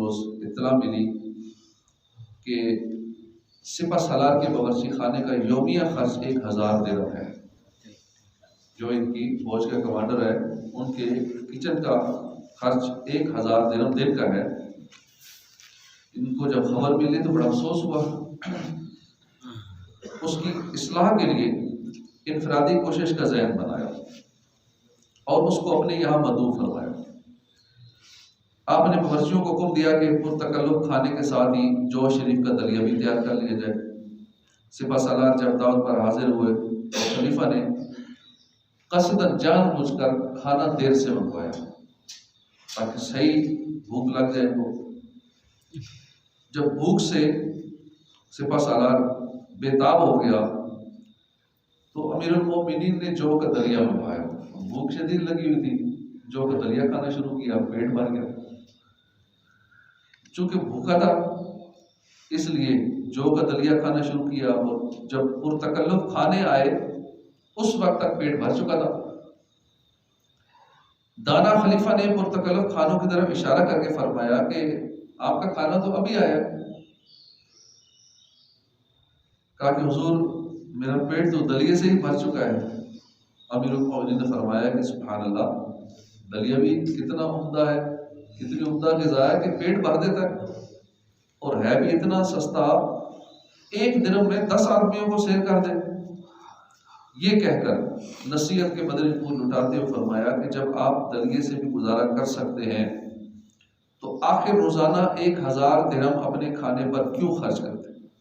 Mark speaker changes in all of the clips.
Speaker 1: रोज़ इत्तला मिली कि सिपा सालार के बावर्ची खाने का यौमिया खर्च 1000 दिरहम है। जो इनकी फौज का कमांडर है उनके किचन का खर्च 1000 दिरहम दिन का है। इनको जब खबर मिली तो बड़ा अफसोस हुआ। उसकी इस्लाह के लिए इनफरादी कोशिश का ज़हन बनाया और उसको अपने यहाँ मदऊ फरमाया। आपने बावर्चियों को हुक्म दिया कि पुरतकल्लुफ खाने के साथ ही जौ शरीफ का दलिया भी तैयार कर लिया जाए। सिपा सालार जब दावत पर हाजिर हुए तो खलीफा ने कसदन जानबूझकर खाना देर से मंगवाया ताकि सही भूख लग जाए इनको। जब भूख से सिपा सालार बेताब हो गया तो अमीरुल मोमिनीन ने जौ का दलिया मंगवाया। भूख शदीद लगी हुई थी, जौ का दलिया खाना शुरू किया, पेट भर गया। चूंकि भूखा था इसलिए जौ का दलिया खाना शुरू किया और जब पुरतकल्लुफ खाने आए उस वक्त तक पेट भर चुका था। दाना खलीफा ने पुरतकल्लुफ खानों की तरफ इशारा करके फरमाया कि आपका खाना तो अभी आया। कहा कि हुजूर मेरा पेट तो दलिये से ही भर चुका है। अमीरुल मोमिनीन ने फरमाया कि सुभान अल्लाह, दलिया भी कितना उम्दा है, कितनी उम्दा ग़िज़ा है कि पेट भर देता है और है भी इतना सस्ता, 1 दिरहम में 10 आदमियों को सेल कर दे। ये कहकर नसीहत के बदले फूल लुटाते हुए फरमाया कि जब आप दलिये से भी गुजारा कर सकते हैं तो आखिर रोजाना 1000 दिरहम अपने खाने पर क्यों खर्च करते हैं।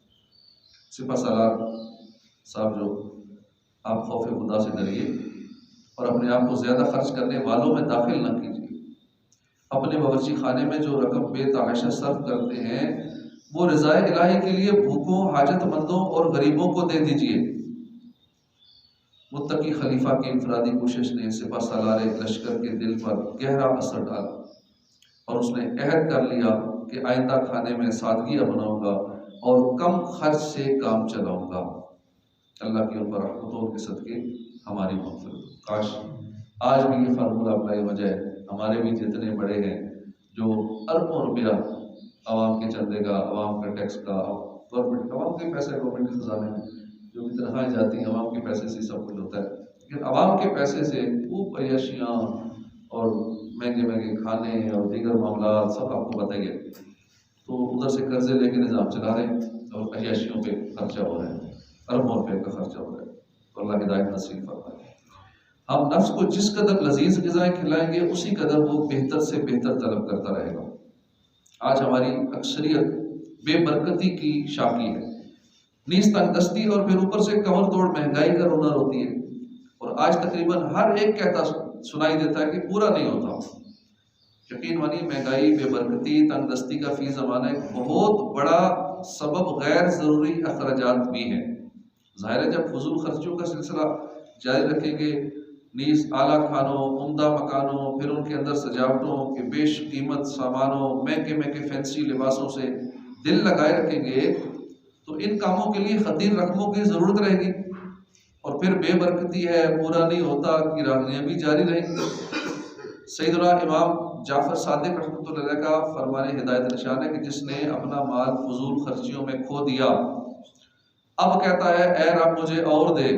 Speaker 1: सिपा सालार साहब, जो आप खौफ खुदा से डरिए और अपने आप को ज्यादा खर्च करने वालों में दाखिल न कीजिए। अपने बावर्ची खाने में जो रकम बेतहाशा सर्फ करते हैं वो रिज़ाए इलाही के लिए भूखों, हाजतमंदों और गरीबों को दे दीजिए। मुत्तकी खलीफा की इनफरादी कोशिश ने सिपा सालार लश्कर के दिल पर गहरा असर डाला और उसने अहद कर लिया कि आइंदा खाने में सादगी अपनाऊंगा और कम खर्च से काम चलाऊंगा। अल्लाह की ऊपर रहमतों के सदके हमारी मग़फ़िरत। काश आज भी ये फार्मूला अपनाई वजह हमारे भी जितने बड़े हैं जो अरबों रुपया आवाम के चंदे का, आवाम का टैक्स का, गवर्नमेंट आवाम के पैसे, गवर्नमेंट के खजाने में जो भी तनख्वाहें जाती हैं आवाम के पैसे से सब कुछ होता है, लेकिन आवाम के पैसे से खूब अय्याशियाँ और महंगे महंगे खाने और दीगर मामला सब आपको बताइए। तो उधर से कर्जे लेके निज़ाम चला रहे हैं और अय्याशियों पे खर्चा हो रहा है, अरबों रुपये का खर्चा हो रहा है। तो अल्लाह हिदायत नसीब फरमाए। हम नफ्स को जिस कदर लजीज ग़िज़ाएं खिलाएंगे उसी कदर वो बेहतर से बेहतर तलब करता रहेगा। आज हमारी अक्सरियत बेबरकती की शाकी है, नीस तंगदस्ती और फिर ऊपर से कमर तोड़ महंगाई का रोना रोती है। और आज तकरीबन हर एक कहता सुनाई देता है कि पूरा नहीं होता। यकीन मानिए महंगाई, बेबरकती, तंगदस्ती का फी ज़माना एक बहुत बड़ा सबब गैर ज़रूरी अखराजात भी है। ज़ाहिर है जब फजूल खर्चों का सिलसिला जारी रखेंगे, नीस आला खानों, उम्दा मकानों, फिर उनके अंदर सजावटों के बेश कीमत सामानों, महंगे महंगे फैंसी लिबासों से दिल लगाए रखेंगे तो इन कामों के लिए खतीर रकमों की ज़रूरत रहेगी और फिर बेबरकती है, पूरा नहीं होता कि रागनियाँ भी जारी रहेंगी। सैयदना इमाम जाफर सादिक रहमतुल्लाह अलैह का फरमाने हिदायत निशान है कि जिसने अपना माल फजूल खर्चियों में खो दिया अब कहता है ऐ रब मुझे और दे।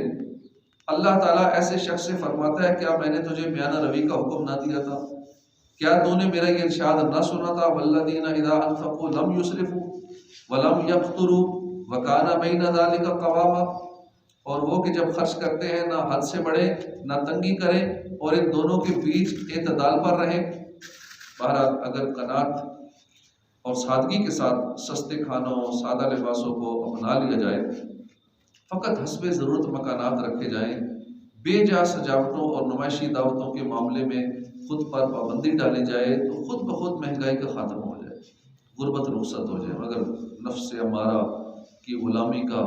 Speaker 1: अल्लाह ताला ऐसे शख्स से फरमाता है क्या मैंने तुझे म्याना रवि का हुक्म ना दिया था? क्या तूने मेरा ये इरशाद ना सुना था? वल्लज़ीना इज़ा अनफ़क़ू लम युस्रिफ़ू व लम यक़्तुरू व काना बैना ज़ालिका क़वामा। और वो कि जब खर्च करते हैं ना हद से बढ़े ना तंगी करें और इन दोनों के बीच एतदाल पर रहें। बहरहाल अगर कनात और सादगी के साथ सस्ते खानों, सादा लिबासों को अपना लिया जाए, फ़कत हस्बे ज़रूरत मकानात रखे जाएँ, बेजा सजावटों और नुमाइशी दावतों के मामले में खुद पर पाबंदी डाली जाए तो खुद ब खुद महंगाई का ख़ात्मा हो जाए, गुर्बत रुखसत हो जाए। मगर नफ्स अमारा की ग़ुलामी का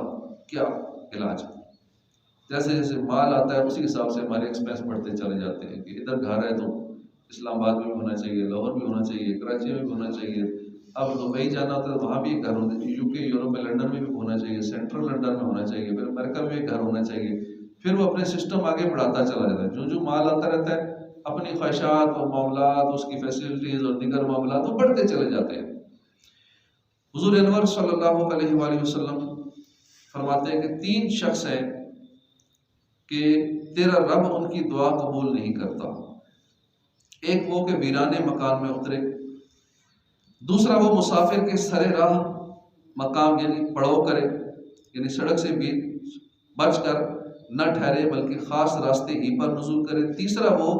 Speaker 1: क्या इलाज है? जैसे जैसे माल आता है उसी हिसाब से हमारे एक्सपेंस बढ़ते चले जाते हैं कि इधर घर है तो इस्लामाबाद में भी होना चाहिए, लाहौर भी होना चाहिए, कराची में भी होना चाहिए। अब दुबई जाना होता है तो वहाँ भी एक घर होना चाहिए, यूके, यूरोप में, लंदन में भी होना चाहिए, सेंट्रल लंदन में होना चाहिए, फिर अमेरिका में एक घर होना चाहिए। फिर वो अपने सिस्टम आगे बढ़ाता चला जाता है। जो जो माल आता रहता है अपनी ख्वाहिशात और मामलात, उसकी फैसिलिटीज़ और दीगर मामलात तो बढ़ते चले जाते हैं। हुजूर अनवर सल्लल्लाहु अलैहि वसल्लम फरमाते हैं कि 3 शख्स हैं कि तेरा रब उनकी दुआ कबूल नहीं करता। एक वो कि वीराने मकान में उतरे, दूसरा वो मुसाफिर के सरे राह मकाम यानी पड़ाव करे, यानी सड़क से भी बचकर न ठहरे बल्कि खास रास्ते ही पर नुज़ूल करे, तीसरा वो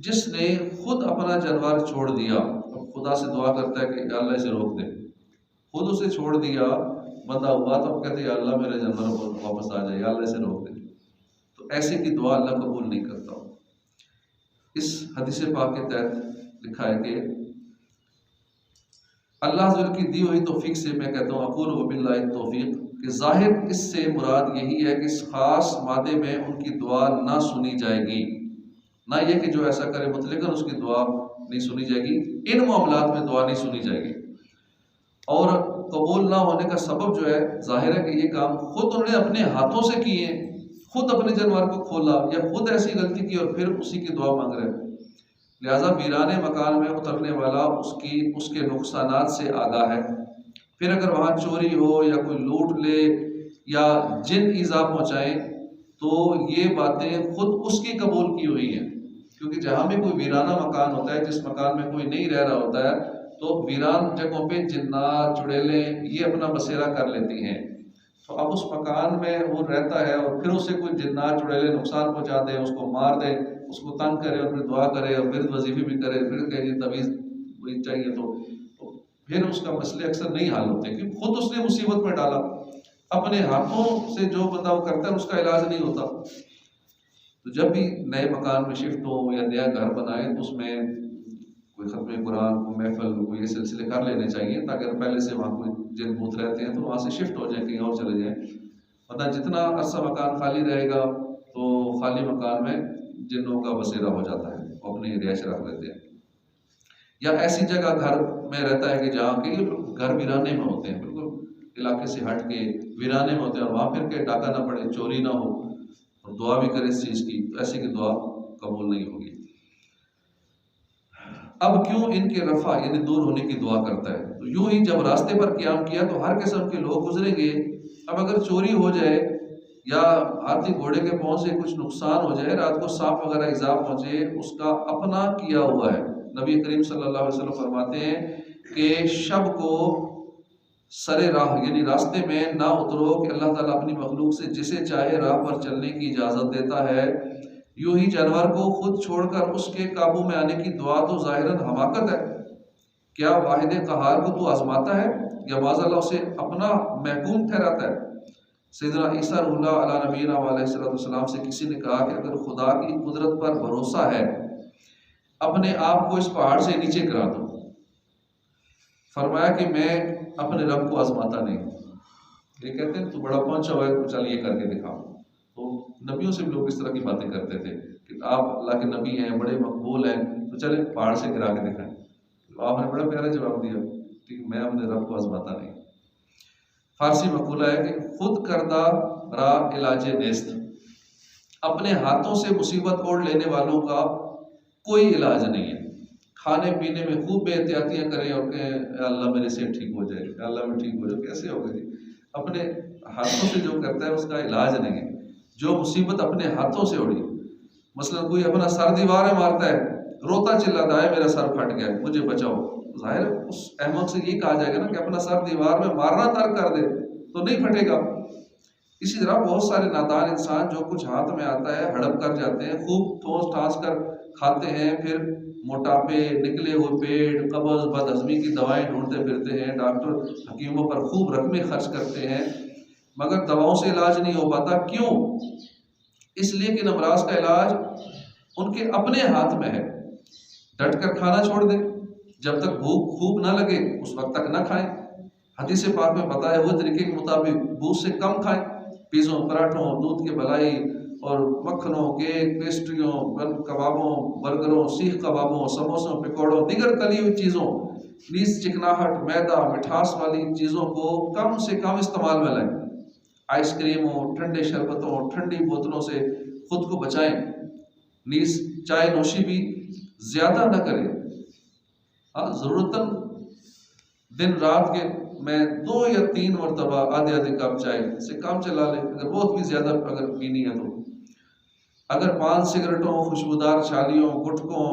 Speaker 1: जिसने खुद अपना जानवर छोड़ दिया। अब खुदा से दुआ करता है कि अल्लाह इसे रोक दे, खुद उसे छोड़ दिया बंदा हुआ तो अब कहते हैं अल्लाह मेरे जानवर वापस आ जाए, अल्लाह इसे रोक दे। तो ऐसे की दुआ अल्लाह कबूल नहीं करता। इस हदीस पाक के तहत लिखा है कि अल्लाह ताला की दी हुई तौफीक से मैं कहता हूँ अक़ूलु व बिल्लाहि तौफीक, कि जाहिर इससे मुराद यही है कि इस खास मादे में उनकी दुआ ना सुनी जाएगी, ना ये कि जो ऐसा करे मुतलकन उसकी दुआ नहीं सुनी जाएगी, इन मामलात में दुआ नहीं सुनी जाएगी। और कबूल ना होने का सबब जो है जाहिर है कि ये काम खुद उन्होंने अपने हाथों से किए, खुद अपने जानवर को खोला या खुद ऐसी गलती की और फिर उसी की दुआ मांग रहे हैं। लिहाजा वीराने मकान में उतरने वाला उसके नुकसानात से आगाह है। फिर अगर वहाँ चोरी हो या कोई लूट ले या जिन ईज़ा पहुँचाएं तो ये बातें खुद उसकी कबूल की हुई हैं, क्योंकि जहाँ भी कोई वीराना मकान होता है, जिस मकान में कोई नहीं रह रहा होता है, तो वीरान जगहों पे जिन्नात चुड़ैलें ये अपना बसेरा कर लेती हैं। तो अब उस मकान में वो रहता है और फिर उसे कोई जिन्नात चुड़ैलें नुकसान पहुँचा दे, उसको मार दे, उसको तंग करे और फिर दुआ करे और फिर वजीफे भी करे, फिर कहे तवीज़ वही चाहिए, तो फिर उसका मसले अक्सर नहीं हल होते क्योंकि खुद उसने मुसीबत में डाला। अपने हाथों से जो बंदा वो करता है उसका इलाज नहीं होता। तो जब भी नए मकान में शिफ्ट हो या नया घर बनाए तो उसमें कोई खत्म कुरान, कोई महफिल, कोई ये सिलसिले कर लेने चाहिए, ताकि अगर पहले से वहाँ कोई जिन बूथ रहते हैं तो वहाँ से शिफ्ट हो जाए, कहीं और चले जाएं। वरना जितना अरसा मकान खाली रहेगा तो खाली मकान में जिन्नों का बसेरा हो जाता है, वो अपनी रिहाइश रख लेते हैं। या ऐसी जगह घर में रहता है कि जहाँ के घर वीराने में होते हैं, बिल्कुल इलाके से हट के वीराने में होते हैं और वहाँ फिर के डाका ना पड़े, चोरी ना हो और दुआ भी करे इस चीज़ की, तो ऐसे की दुआ कबूल नहीं होगी। अब क्यों इनके रफ़ा यानी दूर होने की दुआ करता है? तो यूं ही जब रास्ते पर क़याम किया तो हर किस्म के लोग गुजरेंगे। अब अगर चोरी हो जाए या हाथी घोड़े के पाँव से कुछ नुकसान हो जाए, रात को सांप वगैरह इज़ा पहुँचे, उसका अपना किया हुआ है। नबी करीम सल्लल्लाहु अलैहि वसल्लम फरमाते हैं कि शब को सरे राह यानी रास्ते में ना उतरो कि अल्लाह ताला अपनी मखलूक से जिसे चाहे राह पर चलने की इजाज़त देता है। यूं ही जानवर को खुद छोड़कर उसके काबू में आने की दुआ तो ज़ाहिरन हमाकत है। क्या वाहिद क़हार को तू आजमाता है या माज़अल्लाह उसे अपना महकूम ठहराता है? सैयदना ईसा रूहुल्लाह अला नबीना व अलैहिस्सलाम से किसी ने कहा कि अगर खुदा की कुदरत पर भरोसा है, अपने आप को इस पहाड़ से नीचे गिरा दो। फरमाया कि मैं अपने रब को आजमाता नहीं। ये कहते हैं तू बड़ा पहुंचा हुआ है, तो चल ये करके दिखाओ। तो नबियों से भी लोग इस तरह की बातें करते थे कि आप अल्लाह के नबी हैं, बड़े मकबूल हैं, तो चले पहाड़ से गिरा के दिखाएं। तो आपने बड़ा प्यारा जवाब दिया कि मैं अपने रब को आजमाता नहीं। फारसी मकूला है कि खुद करदा रा इलाजे नेस्त, अपने हाथों से मुसीबत ओढ़ लेने वालों का कोई इलाज नहीं है। खाने पीने में खूब बेहतियातियाँ करें और कहें अल्लाह मेरे से ठीक हो जाए, अल्लाह में ठीक हो जाए, कैसे होगा जी? अपने हाथों से जो करता है उसका इलाज नहीं है। जो मुसीबत अपने हाथों से उड़ी, मसलन कोई अपना सर दीवार में मारता है, रोता चिल्लाता है मेरा सर फट गया मुझे बचाओ, जाहिर उस अहमक से ये कहा जाएगा ना कि अपना सर दीवार में मारना तर्क कर दे तो नहीं फटेगा। इसी तरह बहुत सारे नादान इंसान जो कुछ हाथ में आता है हड़प कर जाते हैं, खूब ठोस ठास कर खाते हैं, फिर मोटापे, निकले हुए पेट, कब्ज़, बदहज़मी की दवाएं ढूंढते फिरते हैं, डॉक्टर हकीमों पर खूब रकमें खर्च करते हैं, मगर दवाओं से इलाज नहीं हो पाता। क्यों? इसलिए कि अमराज का इलाज उनके अपने हाथ में है। डट कर खाना छोड़ दें, जब तक भूख खूब ना लगे उस वक्त तक ना खाएं। हदीस पाक में बताया हुए तरीके के मुताबिक भूख से कम खाएं। पिज़्ज़ों, पराठों, दूध की मलाई और मक्खनों, केक, पेस्ट्रियों, कबाबों, बर्गरों, सीख कबाबों, समोसों, पकौड़ों, दीगर तली हुई चीज़ों, नीस, चिकनाहट, मैदा, मिठास वाली चीज़ों को कम से कम इस्तेमाल में लाएं। आइसक्रीमों, ठंडे शरबतों, ठंडी बोतलों से खुद को बचाएं। नीस चाय नोशी भी ज़्यादा न करें। हाँ, ज़रूरतन दिन रात के मैं 2 या 3 मरतबा आधे आधे कप चाय से काम चला ले, अगर बहुत भी ज़्यादा अगर पीनी है तो। अगर पान सिगरेटों, खुशबूदार छालियों, गुटकों,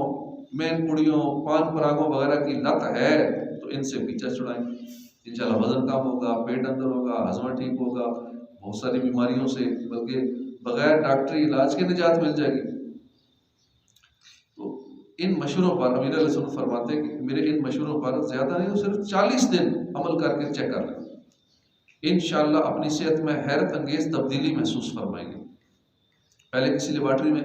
Speaker 1: मेन पुड़ियों, पान परागों वगैरह की लत है तो इनसे पीछा छुड़ाएं। इंशाल्लाह वजन कम होगा, पेट अंदर होगा, हजमा ठीक होगा, बहुत सारी बीमारियों से बल्कि बगैर डॉक्टरी इलाज के निजात मिल जाएगी। तो इन मशवरों पर अमीर अलैहिस्सलाम फरमाते हैं कि मेरे इन मशवरों पर ज़्यादा नहीं तो सिर्फ 40 दिन अमल करके चेक कर लें, इंशाल्लाह अपनी सेहत में हैरत अंगेज तब्दीली महसूस फरमाएंगे। पहले किसी लेबॉर्ट्री में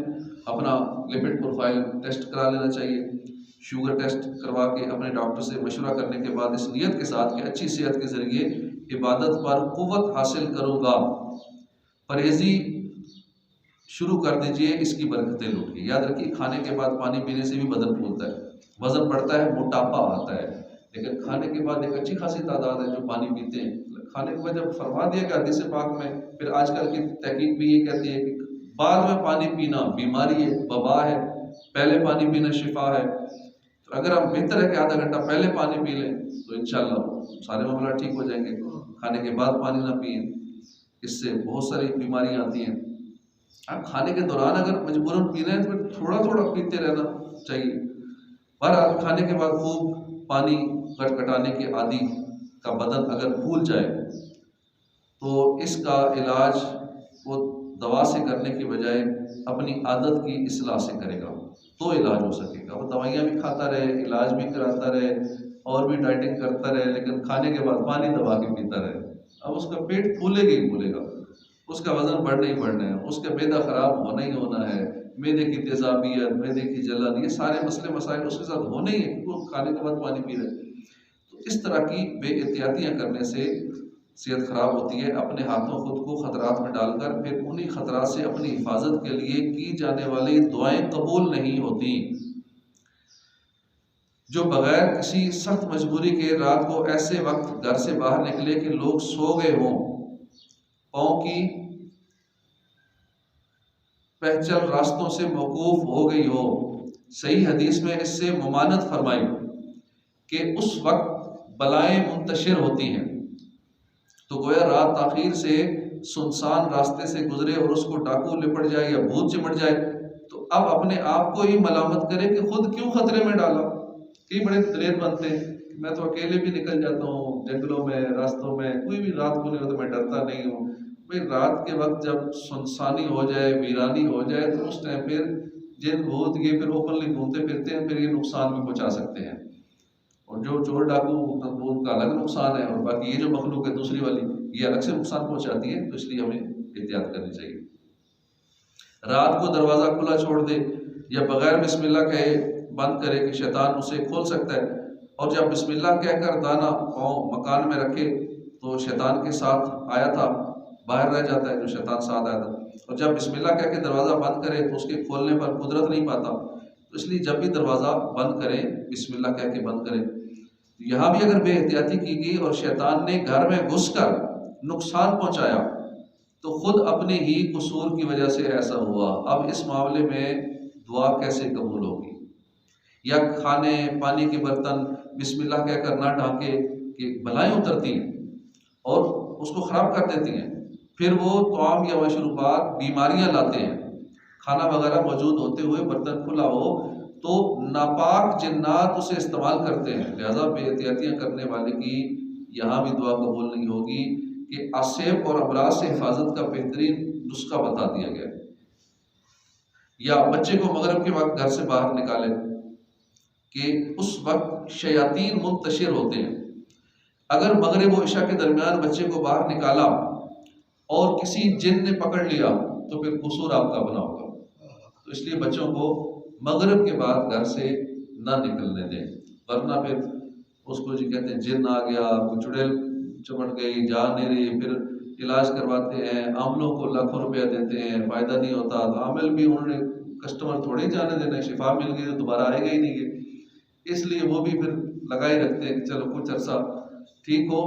Speaker 1: अपना लिपिड प्रोफाइल टेस्ट करा लेना चाहिए, शुगर टेस्ट करवा के अपने डॉक्टर से मशवरा करने के बाद इस नियत के साथ कि अच्छी सेहत के ज़रिए इबादत पर क़ुव्वत हासिल करूँगा, परहेज़ी शुरू कर दीजिए, इसकी बरकतें लूटिए। याद रखिए खाने के बाद पानी पीने से भी बदन फूलता है, वज़न बढ़ता है, मोटापा आता है, लेकिन खाने के बाद एक अच्छी खासी तादाद है जो पानी पीते हैं। खाने के बाद जब फरमा दिया गया हदीस पाक में, फिर आजकल की तहकीक भी ये कहती है कि बाद में पानी पीना बीमारी है, वबा है, पहले पानी पीना शिफा है। तो अगर हम बेहतर है कि आधा घंटा पहले पानी पी लें तो इंशाल्लाह सारे मामला ठीक हो जाएंगे। खाने के बाद पानी ना पिए, इससे बहुत सारी बीमारियां आती हैं। अब खाने के दौरान अगर मजबूरन पी रहे हैं तो फिर थोड़ा थोड़ा पीते रहना चाहिए। पर आप खाने के बाद खूब पानी गटगटाने के आदि का बदन अगर भूल जाए तो इसका इलाज वो दवा से करने की बजाय अपनी आदत की इस्लाह से करेगा तो इलाज हो सकेगा। वो दवाइयाँ भी खाता रहे, इलाज भी कराता रहे और भी डाइटिंग करता रहे, लेकिन खाने के बाद पानी दबा के पीता रहे, अब उसका पेट फूलेगा ही फूलेगा, उसका वजन बढ़ना ही बढ़ना है, उसका मैदा खराब होना ही होना है, मैदे की तेजाबियत, मैदे की जलन, ये सारे मसले मसाइल उसके साथ होने ही है क्योंकि वो खाने के बाद पानी पी रहे। तो इस तरह की बेएहतियातियाँ करने से सेहत खराब होती है। अपने हाथों खुद को खतरात में डालकर फिर उन्हीं खतरात से अपनी हिफाजत के लिए की जाने वाली दुआएं कबूल नहीं होती। जो बगैर किसी सख्त मजबूरी के रात को ऐसे वक्त घर से बाहर निकले कि लोग सो गए हों, पाँव की पहचल रास्तों से मौकूफ हो गई हो, सही हदीस में इससे मुमानत फरमाई कि उस वक्त बलाएं मुंतशिर होती हैं। तो गोया रात आखिर से सुनसान रास्ते से गुजरे और उसको डाकू लिपट जाए या भूत चिमट जाए तो अब अपने आप को ही मलामत करे कि खुद क्यों खतरे में डाला। कई बड़े दलेर बनते हैं, मैं तो अकेले भी निकल जाता हूँ जंगलों में, रास्तों में, कोई भी रात को नहीं हो तो मैं डरता नहीं हूँ। भाई रात के वक्त जब सुनसानी हो जाए, वीरानी हो जाए तो उस टाइम फिर जिन भूत ये फिर ओपनली घूमते फिरते हैं, फिर ये नुकसान भी पहुँचा सकते हैं। और जो चोर डाकू उनका अलग नुकसान है और बाकी ये जो मखलूक है दूसरी वाली ये अलग से नुकसान पहुंचाती है, तो इसलिए हमें एहतियात करनी चाहिए। रात को दरवाज़ा खुला छोड़ दे या बगैर बिस्मिल्लाह कहे बंद करे कि शैतान उसे खोल सकता है, और जब बिस्मिल्लाह कहकर दाना पाँव मकान में रखे तो शैतान के साथ आया था बाहर रह जाता है, जो शैतान साथ आया था। और जब बिस्मिल्लाह कह के दरवाज़ा बंद करे तो उसके खोलने पर कुदरत नहीं पाता, तो इसलिए जब भी दरवाज़ा बंद करें बिस्मिल्लाह कह के बंद करें। यहाँ भी अगर बेहतियाती की गई और शैतान ने घर में घुसकर नुकसान पहुंचाया तो खुद अपने ही कसूर की वजह से ऐसा हुआ। अब इस मामले में दुआ कैसे कबूल होगी? या खाने पानी के बर्तन बिस्मिल्लाह कहकर ना ढांके कि बलाएं उतरती हैं और उसको ख़राब कर देती हैं, फिर वो तमाम या मशरूबात बीमारियां लाते हैं। खाना वगैरह मौजूद होते हुए बर्तन खुला हो तो नापाक जिन्नात उसे इस्तेमाल करते हैं। लिहाजा बेहतियातियाँ करने वाले की यहाँ भी दुआ कबूल नहीं होगी कि आसेब और अमराज से हिफाजत का बेहतरीन नुस्खा बता दिया गया। या बच्चे को मगरिब के वक्त घर से बाहर निकाले कि उस वक्त शयातीन मुंतशिर होते हैं। अगर मगरिब और इशा के दरमियान बच्चे को बाहर निकाला और किसी जिन ने पकड़ लिया तो फिर कसूर आपका बना होगा। तो इसलिए बच्चों को मगरिब के बाद घर से ना निकलने दें, वरना फिर उसको जी कहते हैं जिन आ गया, चुड़ैल चमट गई, जा नहीं रही, फिर इलाज करवाते हैं, आमलों को लाखों रुपया देते हैं, फ़ायदा नहीं होता। तो आमिल भी उन्होंने कस्टमर थोड़े जाने देना, शिफा मिल गई तो दोबारा आएगा ही नहीं है, इसलिए वो भी फिर लगा ही रखते हैं कि चलो कुछ अर्सा ठीक हो,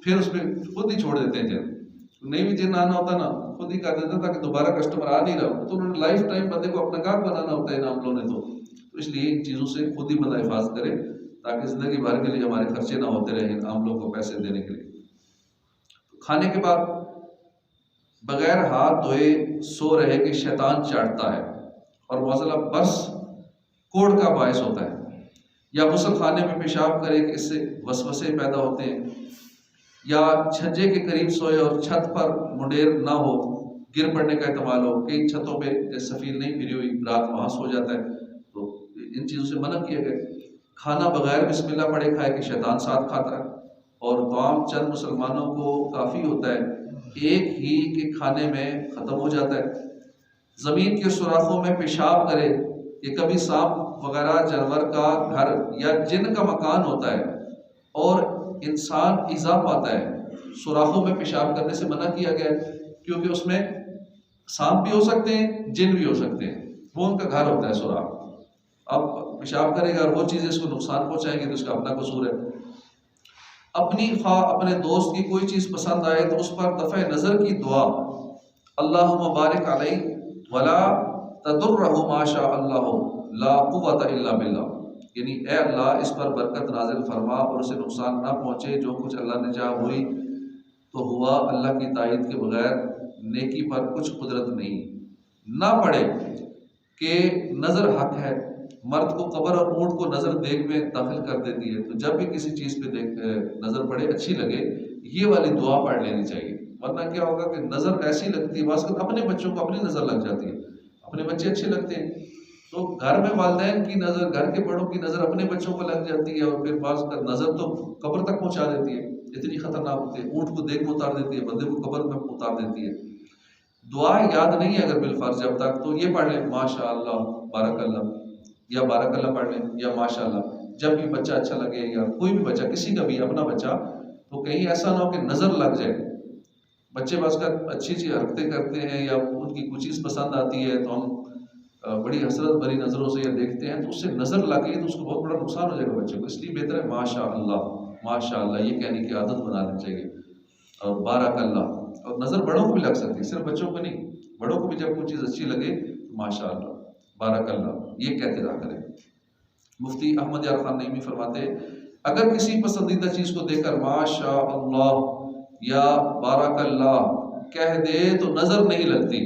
Speaker 1: फिर उसमें खुद ही छोड़ देते हैं जिन। नहीं भी जिन आना होता ना खुद ही कर देते ताकि दोबारा कस्टमर आ नहीं रहा, तो उन्होंने लाइफ टाइम बंदे को अपना गाहक बनाना होता है इन आमलों ने। तो इसलिए इन चीज़ों से खुद ही बंदा हिफाजत करे ताकि ज़िंदगी भर के लिए हमारे खर्चे ना होते रहें आम लोग को पैसे देने के लिए। खाने के बाद बगैर हाथ धोए सो रहे कि शैतान चाटता है और मौज़ला बस कोढ़ का बायस होता है, या गुस्ल खाने में पेशाब करे कि इससे वसवसे पैदा होते हैं, या छज्जे के करीब सोए और छत पर मुंडेर ना हो, गिर पड़ने का एहतमाल हो। कई छतों पे सफील नहीं फिरी हुई, रात वहाँ सो जाता है, तो इन चीज़ों से मना किया गया। खाना बगैर बिस्मिल्लाह पढ़े खाए कि शैतान साथ खाता है, और तमाम चंद मुसलमानों को काफ़ी होता है एक ही के खाने में ख़त्म हो जाता है। ज़मीन के सुराखों में पेशाब करे कि कभी सांप वगैरह जानवर का घर या जिन का मकान होता है और इंसान ईज़ा पाता है। सुराखों में पेशाब करने से मना किया गया है क्योंकि उसमें सांप भी हो सकते हैं, जिन भी हो सकते हैं, वो उनका घर होता है सुराख। अब पेशाब करेगा और वो चीज़ इसको नुकसान पहुंचाएगी तो उसका अपना कसूर है। अपने दोस्त की कोई चीज़ पसंद आए तो उस पर दफ़े नज़र की दुआ, अल्लाहुम्मा बारिक अलैहि वला तदुर्रहु माशा अल्लाहु ला कुव्वता इल्ला बिल्लाह, यानी ए अल्लाह इस पर बरकत नाजिल फरमा और उसे नुकसान ना पहुँचे, जो कुछ अल्लाह ने चाहा हुई तो हुआ, अल्लाह की तायद के बगैर नेकी पर कुछ कुदरत नहीं। ना पड़े कि नज़र हक है, मर्द को कब्र और ऊँट को नज़र देख में दाखिल कर देती है, तो जब भी किसी चीज़ पे नज़र पड़े अच्छी लगे ये वाली दुआ पढ़ लेनी चाहिए। वरना क्या होगा कि नज़र ऐसी लगती है, वास्तव अपने बच्चों को अपनी नज़र लग जाती है, अपने बच्चे अच्छे लगते हैं तो घर में वालिदैन की नज़र, घर के बड़ों की नज़र अपने बच्चों को लग जाती है और फिर बाज़ का नज़र तो कब्र तक पहुँचा देती है, इतनी खतरनाक होती है। ऊँट को देख में उतार देती है, बंदे को कब्र में उतार देती है। दुआ याद नहीं है अगर बिलफर्ज जब तक, तो ये पढ़ लें माशा अल्लाह बारकल्लाह, या बारकल्लाह पढ़ लें, या माशा अल्लाह। जब भी बच्चा अच्छा लगे, या कोई भी बच्चा, किसी का भी अपना बच्चा, तो कहीं ऐसा ना हो कि नज़र लग जाए। बच्चे बस का अच्छी अच्छी हरकतें करते हैं या उनकी कुछ चीज़ पसंद आती है तो हम बड़ी हसरत भरी नज़रों से ये देखते हैं, तो उससे नज़र लग गई तो उसको बहुत बड़ा नुकसान हो जाएगा बच्चे को। इसलिए बेहतर है माशा अल्लाह ये कहने की आदत बना लेनी चाहिए, और बारकल्लाह। और नज़र बड़ों को भी लग सकती है, सिर्फ बच्चों को नहीं, बड़ों को भी जब कोई चीज़ अच्छी लगे तो माशा अल्लाह बारकल्लाह ये कहते रहा करें। मुफ्ती अहमद यार खान नईमी फरमाते, अगर किसी पसंदीदा चीज़ को देखकर माशा अल्लाह या बारकल्लाह कह दे तो नज़र नहीं लगती।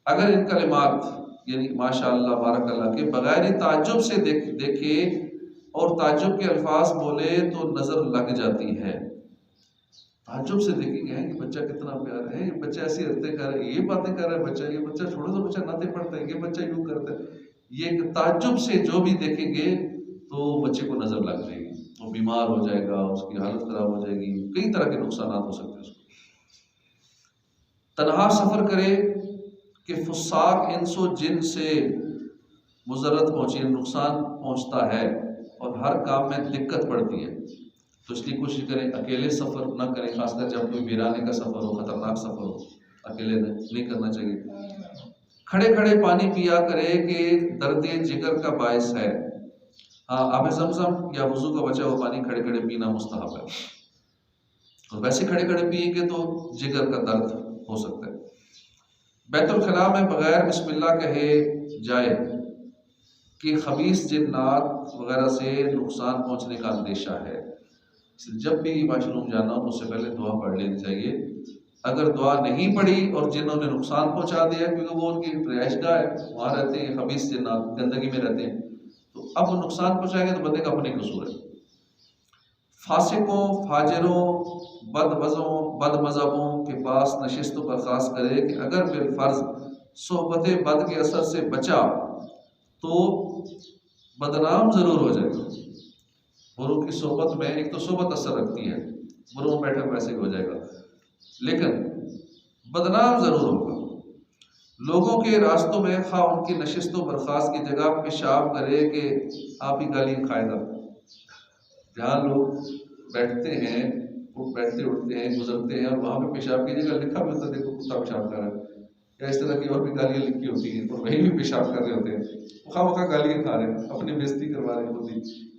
Speaker 1: अगर इन कलिमात यानी माशा अल्लाह बारकल्लाह के बगैर ताज्जुब से देखे और ताज्जुब के अल्फाज बोले तो नज़र लग जाती है। ताज्जुब से देखेंगे कि बच्चा कितना प्यारा है, ये बच्चा ऐसी हरकतें कर रहा है, ये बातें कर रहा है बच्चा, ये बच्चा छोटा सा बच्चा नाते पढ़ता है, ये बच्चा यूँ करता है। ये ताज्जुब से जो भी देखेंगे तो बच्चे को नज़र लग जाएगी, वो बीमार हो जाएगा, उसकी हालत खराब हो जाएगी, कई तरह के नुकसान हो सकते हैं उसको। तनहा सफ़र करे कि फुस्साक इंसो जिन से मुज़र्रत पहुँची, नुकसान पहुँचता है और हर काम में दिक्कत पड़ती है, तो इसलिए कोशिश करें अकेले सफ़र ना करें, खासकर जब कोई वीराने का सफ़र हो, ख़तरनाक सफ़र हो, अकेले नहीं करना चाहिए। खड़े खड़े पानी पिया करे कि दर्द जिगर का बायस है। हाँ, आब ज़मज़म या वज़ू का बचा हुआ पानी खड़े खड़े पीना मुस्तहब है, और वैसे खड़े खड़े पिएंगे तो जिगर का दर्द हो सकता है। बैतुल खला में बगैर बिस्मिल्लाह कहे जाए कि खबीस जिन्नात वगैरह से नुकसान पहुँचने का अंदेशा है। जब भी वाशरूम जाना हो तो उससे पहले दुआ पढ़ लेनी चाहिए। अगर दुआ नहीं पढ़ी और जिन्होंने नुकसान पहुंचा दिया, क्योंकि वो उनकी रिहाइशगाह है, वहाँ रहते हैं खबीस जिन्नात, गंदगी में रहते हैं, तो अब वो नुकसान पहुंचाएंगे तो बंदे का अपने कसूर है। फासिकों, फाजिरों, बदमज़हबों के पास नशिस्त बर्खास्त करे कि अगर बिलफर्ज सोहबत बद के असर से बचा तो बदनाम ज़रूर हो जाएगा। बुरों की सोहबत में एक तो सोहबत असर रखती है, बुरों में बैठक वैसे ही हो जाएगा, लेकिन बदनाम ज़रूर होगा। लोगों के रास्तों में खा उनकी नशिस्त बर्खास्त की जगह पेशाब करे कि आप ही गाली खाएगा। जहाँ लोग बैठते हैं, वो बैठते उठते हैं, गुजरते हैं, और वहाँ पे पेशाब की जगह लिखा भी होता है, देखो कुत्ता पेशाब कर रहा है, या इस तरह की और भी गालियाँ लिखी होती हैं, और वही भी पेशाब कर रहे होते हैं, खामखा गालियाँ खा रहे हैं, अपनी बेइज्जती करवा रहे होती।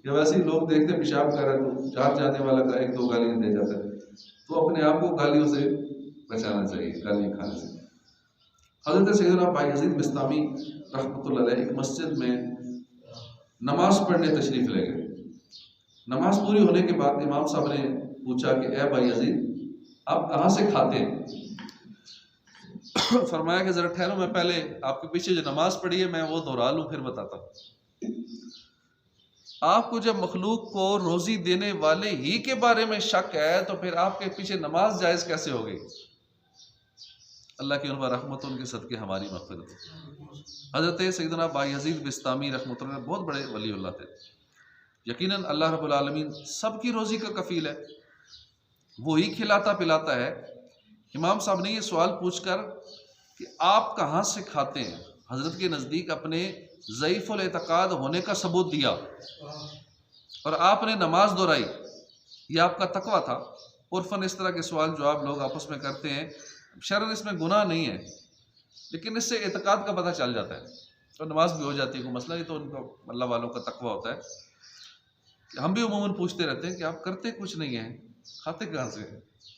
Speaker 1: या वैसे ही लोग देखते पेशाब कर रहे हैं तो जहाँ जाने वाला का एक दो गालियाँ दे जाता है, तो अपने आप को गालियों से बचाना चाहिए, गालियाँ खाने से। हज़रत सैयदना बायज़ीद बिस्तामी रहमतुल्लाह अलैह एक मस्जिद में नमाज पढ़ने तशरीफ़ ले गए, नमाज पूरी होने के बाद इमाम साहब ने पूछा कि ए भाई यजीद, आप कहाँ से खाते हैं? फरमाया कि ज़रा ठहरो, मैं पहले आपके पीछे जो नमाज पढ़ी है मैं वो दोहरा लूँ, फिर बताता हूँ। आपको जब मखलूक को रोज़ी देने वाले ही के बारे में शक है तो फिर आपके पीछे नमाज जायज़ कैसे होगी? अल्लाह की उन पर रहमत, उनके सदके हमारी मग़फ़िरत। हज़रत सैयदना बायज़ीद बिस्तामी रहमतुल्लाह बहुत बड़े वलीउल्लाह थे। यकीनन अल्लाह रब्बुल आलमीन सबकी रोज़ी का कफ़ील है, वही खिलाता पिलाता है। इमाम साहब ने ये सवाल पूछकर कि आप कहाँ से खाते हैं, हज़रत के नज़दीक अपने ज़ईफ़ुल एतक़ाद होने का सबूत दिया और आपने नमाज दोहराई, ये आपका तकवा था। उर्फ़न इस तरह के सवाल जवाब लोग आपस में करते हैं, शरअन इसमें गुनाह नहीं है, लेकिन इससे एतक़ाद का पता चल जाता है तो नमाज भी हो जाती है, कोई मसला नहीं। तो उनको अल्लाह वालों का तकवा होता है। हम भी उमूमन पूछते रहते हैं कि आप करते कुछ नहीं हैं, खाते कहाँ से?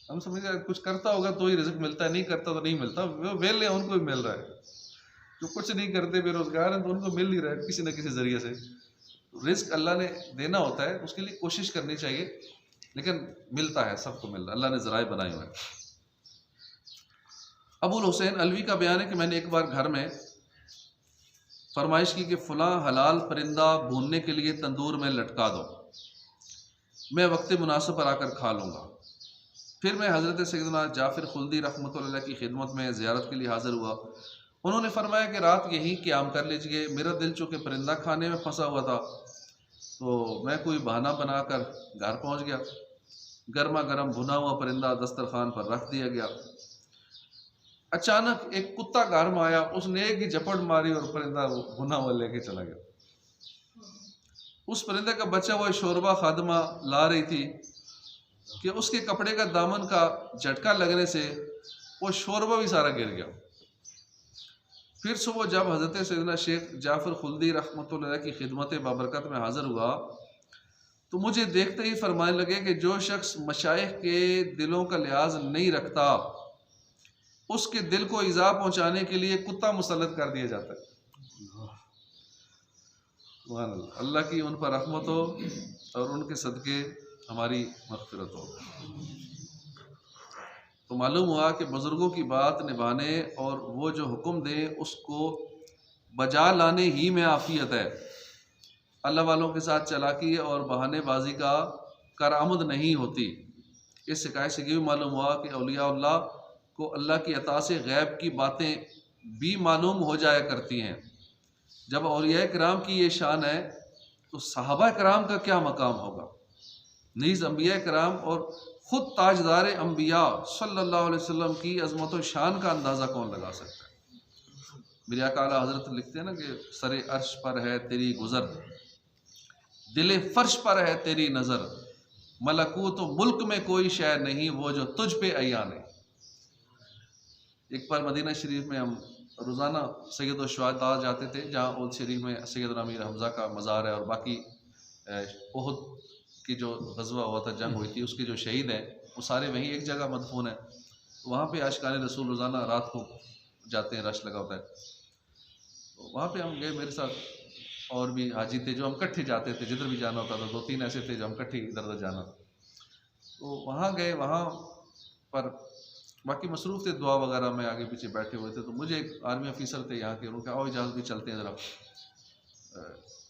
Speaker 1: हम समझे कुछ करता होगा तो ही रिज़्क़ मिलता है, नहीं करता तो नहीं मिलता। वो वेले हैं, उनको भी मिल रहा है। जो कुछ नहीं करते बेरोज़गार हैं तो उनको मिल नहीं रहा है किसी न किसी ज़रिए से। रिज़्क़ अल्लाह ने देना होता है, उसके लिए कोशिश करनी चाहिए, लेकिन मिलता है, सबको मिल रहा है, अल्लाह ने ज़राए बनाए हुए हैं। अबुल हुसैन अलवी का बयान है कि मैंने एक बार घर में फरमाइश की कि फ़लाँ हलाल परिंदा भूनने के लिए तंदूर में लटका दो, मैं वक्त मुनासिब पर आकर खा लूँगा। फिर मैं हज़रत सैयदना जाफ़िर खुल्दी रहमतुल्लाह की खिदमत में ज़ियारत के लिए हाज़िर हुआ। उन्होंने फरमाया कि रात यहीं क़याम कर लीजिए। मेरा दिल चूँकि परिंदा खाने में फंसा हुआ था तो मैं कोई बहाना बनाकर घर पहुँच गया। गर्मा गर्म भुना हुआ परिंदा दस्तरखान पर रख दिया गया। अचानक एक कुत्ता घर में आया, उसने एक ही झपट मारी और परिंदा भुना हुआ लेके चला गया। उस परिंदे का बचा हुआ शोरबा खादमा ला रही थी कि उसके कपड़े का दामन का झटका लगने से वो शोरबा भी सारा गिर गया। फिर सुबह जब हज़रत सैयदना शेख जाफ़र खुल्दी रहमतुल्लाह की खिदमत बाबरकत में हाज़िर हुआ तो मुझे देखते ही फरमाने लगे कि जो शख्स मशाइख के दिलों का लिहाज नहीं रखता उसके दिल को इज़ा पहुँचाने के लिए कुत्ता मुसल्लत कर दिया जाता है। अल्लाह की उन पर रहमत हो और उनके सदके हमारी मग़फ़िरत हो। तो मालूम हुआ कि बुज़ुर्गों की बात निभाने और वो जो हुक्म दें उसको बजा लाने ही में आफ़ियत है। अल्लाह वालों के साथ चालाकी और बहानेबाजी का करामद नहीं होती। इस शिकायत से ये भी मालूम हुआ कि औलिया को अल्लाह की अता से गैब की बातें भी मालूम हो जाया करती हैं। जब औलिया किराम की ये शान है तो सहाबा किराम का क्या मकाम होगा। नीज़ अम्बिया किराम और ख़ुद ताजदार अम्बिया सल्लल्लाहु अलैहि वसल्लम की अज़मत व शान का अंदाज़ा कौन लगा सकता है। मेरे आका आला हज़रत लिखते हैं ना कि सरे अर्श पर है तेरी गुज़र, दिले फ़र्श पर है तेरी नज़र, मलकूत व मुल्क में कोई शय नहीं वो जो तुझ पे अयान है। एक बार मदीना शरीफ में हम रोज़ाना सैयद व शुहदा जाते थे, जहाँ ओद शरीफ में सैयदना अमीर हमज़ा का मज़ार है और बाकी ओहद की जो ग़ज़वा हुआ था, जंग हुई थी, उसके जो शहीद हैं वो सारे वहीं एक जगह मदफून हैं। तो वहाँ पे आशिकाने रसूल रोज़ाना रात को जाते हैं, रश लगा होता है। तो वहाँ पे हम गए, मेरे साथ और भी हाजी थे जो हम इकट्ठे जाते थे, जिधर भी जाना होता था। 2-3 ऐसे थे जो हम इकट्ठे इधर उधर जाना। तो वहाँ गए, वहाँ पर बाकी मसरूफ़ थे, दुआ वगैरह में आगे पीछे बैठे हुए थे। तो मुझे एक आर्मी ऑफिसर थे यहाँ के, उन्होंने कहा आओ इजाज़त भी चलते हैं ज़रा,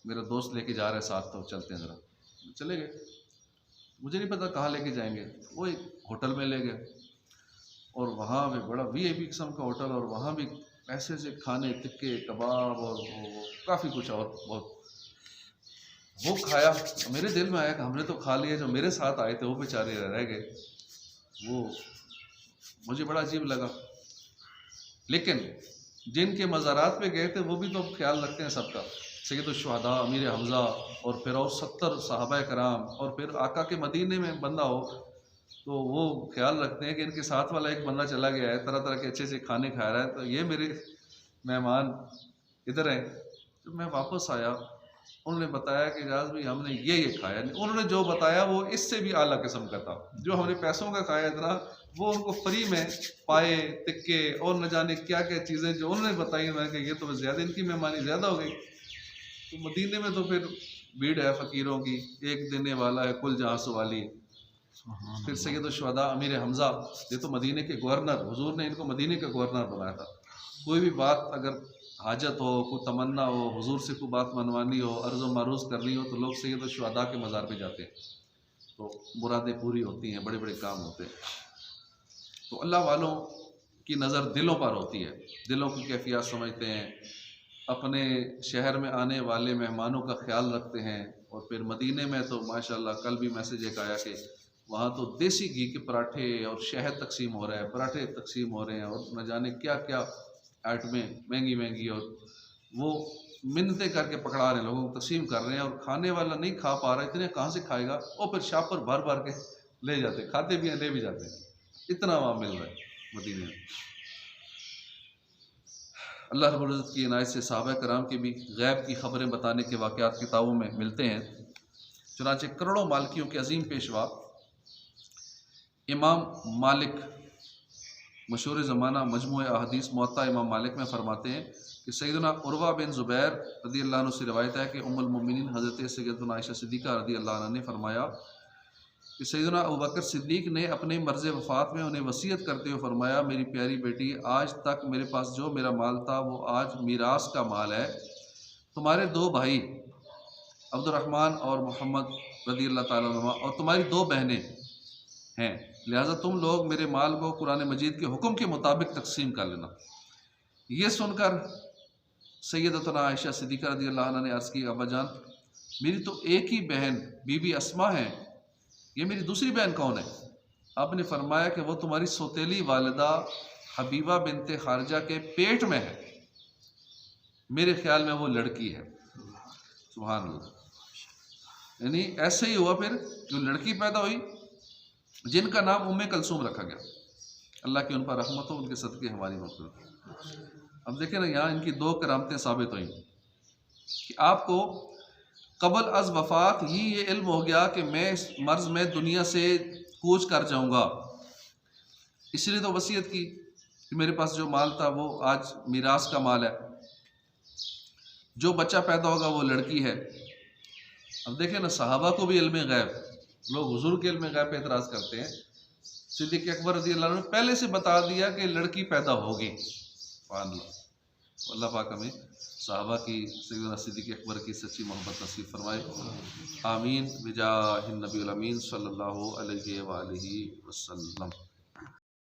Speaker 1: मेरा दोस्त लेके जा रहा है साथ, तो चलते हैं ज़रा। चले गए, मुझे नहीं पता कहाँ लेके जाएंगे। वो एक होटल में ले गए और वहाँ भी बड़ा VIP किस्म का होटल, और वहाँ भी ऐसे ऐसे खाने, टिक्के कबाब और वो काफ़ी कुछ और बहुत वो खाया। मेरे दिल में आया कि हमने तो खा लिया, जो मेरे साथ आए थे वो बेचारे रह गए। वो मुझे बड़ा अजीब लगा। लेकिन जिनके मज़ारात पे गए थे वो भी तो ख्याल रखते हैं सबका। सैयद शुहदा अमीर हमज़ा और फिर और 70 सहाबा कराम, और फिर आका के मदीने में बंदा हो तो वो ख्याल रखते हैं कि इनके साथ वाला एक बंदा चला गया है, तरह तरह के अच्छे से खाने खा रहा है, तो ये मेरे मेहमान इधर हैं। तो मैं वापस आया, उन्होंने बताया कि इजाज़ भाई हमने ये खाया। उन्होंने जो बताया वो इससे भी आला किस्म का था। जो हमने पैसों का खाया इतना, वो उनको फ्री में पाए, टिक्के और न जाने क्या क्या चीज़ें जो उन्होंने बताई। मैं कि ये तो ज़्यादा, इनकी मेहमानी ज़्यादा हो गई। तो मदीने में तो फिर भीड़ है फ़कीरों की, एक देने वाला है कुल जहाँ सवाली। फिर सैयद शुहदा अमीर हमज़ा, ये तो मदीने के गवर्नर, हुजूर ने इनको मदीने का गवर्नर बनाया था। कोई भी बात अगर हाजत हो, कोई तमन्ना हो, हुजूर से कोई बात मनवानी हो, अर्ज़ मारूज़ करनी हो, तो लोग सैयद शुहदा के मज़ार पे जाते हैं, तो मुरादें पूरी होती हैं, बड़े बड़े काम होते हैं। तो अल्लाह वालों की नज़र दिलों पर होती है, दिलों की कैफियत समझते हैं, अपने शहर में आने वाले मेहमानों का ख्याल रखते हैं। और फिर मदीने में तो माशाल्लाह कल भी मैसेज एक आया कि वहाँ तो देसी घी के पराठे और शहद तकसीम हो रहा है, पराठे तकसीम हो रहे हैं, और न जाने क्या क्या आइटमें महंगी महंगी, और वो मिन्नतें करके पकड़ा रहे हैं, लोगों को तकसीम कर रहे हैं, और खाने वाला नहीं खा पा रहा, इतने कहाँ से खाएगा, और फिर शाप पर भर भर के ले जाते, खाते भी हैं, ले भी जाते हैं, इतना वहाँ मिल रहा है मदीने में। अल्लाह रब्बुल इज़्ज़त की इनायत से सहाबा कराम की भी गैब की खबरें बताने के वाक़यात किताबों में मिलते हैं। चुनांचे करोड़ों मालिकियों के अजीम पेशवा इमाम मालिक, मशहूर ज़माना मजमूए अहदीस मुअत्ता इमाम मालिक में फ़रमाते हैं कि सैयदना उर्वा बिन ज़ुबैर रज़ियल्लाहु अन्हु से रिवायत है कि उम्मुल मोमिनीन हज़रत सैयदतुना आयशा सिद्दीक़ा रज़ियल्लाहु अन्हा ने फ़रमाया कि सैयदना अबू बकर सिद्दीक़ ने अपने मर्ज़ वफ़ात में उन्हें वसीयत करते हुए फ़रमाया, मेरी प्यारी बेटी, आज तक मेरे पास जो मेरा माल था वो आज मीरास का माल है। तुम्हारे दो भाई अब्दुर्रहमान और मोहम्मद रज़ियल्लाहु ताला अन्हुमा और तुम्हारी दो बहनें हैं, लिहाजा तुम लोग मेरे माल को कुरान मजीद के हुक्म के मुताबिक तकसीम कर लेना। ये सुनकर सैयदतुना आयशा सिद्दीक़ा रज़ियल्लाहु अन्हा ने अर्ज़ की, अब्बा जान, मेरी तो एक ही बहन बीबी अस्मा है, ये मेरी दूसरी बहन कौन है? आपने फरमाया कि वो तुम्हारी सौतेली वालिदा हबीबा बिनते खारजा के पेट में है, मेरे ख्याल में वो लड़की है। सुभान अल्लाह। यानी ऐसे ही हुआ फिर जो लड़की पैदा हुई जिनका नाम उम्मे कलसूम रखा गया। अल्लाह की उन पर रहमत हो, उनके सदक़े हमारी मग़फ़िरत। अब देखें ना, यहाँ इनकी दो करामतें साबित हुई कि आपको कबल अज़ वफ़ात ही ये इल्म हो गया कि मैं इस मर्ज़ में दुनिया से कूच कर जाऊँगा, इसलिए तो वसीयत की कि मेरे पास जो माल था वो आज मीरास का माल है, जो बच्चा पैदा होगा वो लड़की है। अब देखें ना, सहाबा को भी इल्म गैब, लोग हुजूर के इल्म गैब पे एतराज़ करते हैं, सिद्दीक़ अकबर रज़ियल्लाहु अन्हु ने पहले से बता दिया कि लड़की पैदा होगी। अल्लाह पाक हमें सहाबा की, सैयदना सिद्दीक़ अकबर की सच्ची मोहब्बत नसीब फरमाए। आमीन बिजाहिन नबील अमीन सल्लल्लाहु अलैहि व आलिहि वसल्लम।